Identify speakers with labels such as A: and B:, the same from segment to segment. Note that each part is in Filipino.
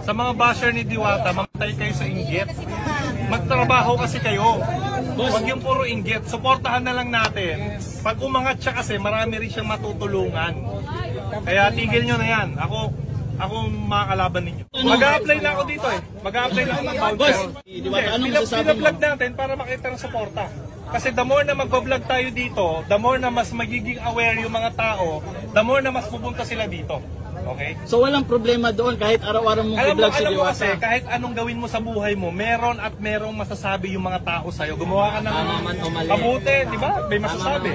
A: Sa mga basher ni Diwata, mamatay kayo sa inggit. Magtrabaho kasi kayo. Huwag yung puro inggit. Suportahan na lang natin. Pag umangat siya kasi, marami rin siyang matutulungan. Kaya tigil nyo na yan. Ako makakalaban ninyo. Mag-a-apply na ako dito eh. Mag-a-apply na ako ng voucher. Pinablog natin para makita ng suporta. Kasi the more na mag-vlog tayo dito, the more na mas magiging aware yung mga tao, the more na mas pupunta sila dito. Okay?
B: So walang problema doon kahit araw-araw mong i-vlog si
A: Diwata. Alam mo kasi, kahit anong gawin mo sa buhay mo, meron at merong masasabi yung mga tao sa'yo. Gumawa ka ng mabuti, di ba? May masasabi.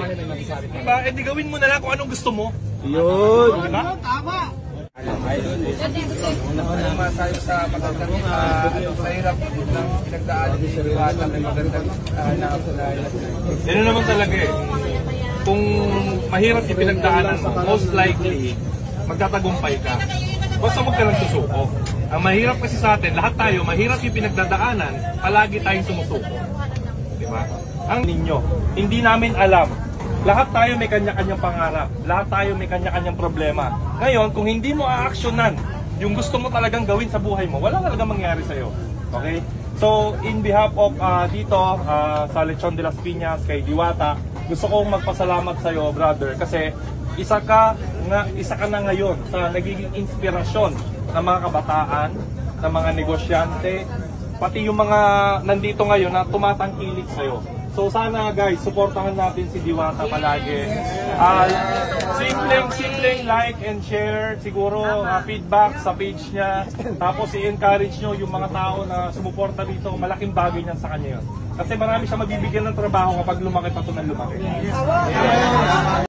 A: Diba? Eh di gawin mo na lang kung anong gusto mo.
B: Yun.
A: Diba?
C: Tama! Una masayo sa magandang sa hirap ng pinagdaanan ni Diwata, may magandang
A: Yan naman talaga eh. Kung mahirap yung pinagdaanan mo, most likely, magtatagumpay ka. Basta huwag ka lang susuko. Ang mahirap kasi sa atin, lahat tayo, mahirap yung pinagdadaanan, palagi tayong sumusuko. Diba? Ang ninyo, hindi namin alam. Lahat tayo may kanya-kanyang pangarap. Lahat tayo may kanya-kanyang problema. Ngayon, kung hindi mo aaksyonan yung gusto mo talagang gawin sa buhay mo, wala talagang mangyari sa'yo. Okay? So, in behalf of dito, sa Lechon de las Piñas, kay Diwata, gusto kong magpasalamat sa'yo, brother, kasi isa ka na ngayon sa nagiging inspirasyon ng mga kabataan, ng mga negosyante, pati yung mga nandito ngayon na tumatangkilik sa'yo. So sana guys, supportahan natin si Diwata palagi. Simpleng like and share, siguro feedback sa page niya. Tapos i-encourage nyo yung mga tao na sumuporta dito. Malaking bagay niyan sa kanya yun. Kasi marami siya mabibigyan ng trabaho kapag lumaki pa ito ng lumaki.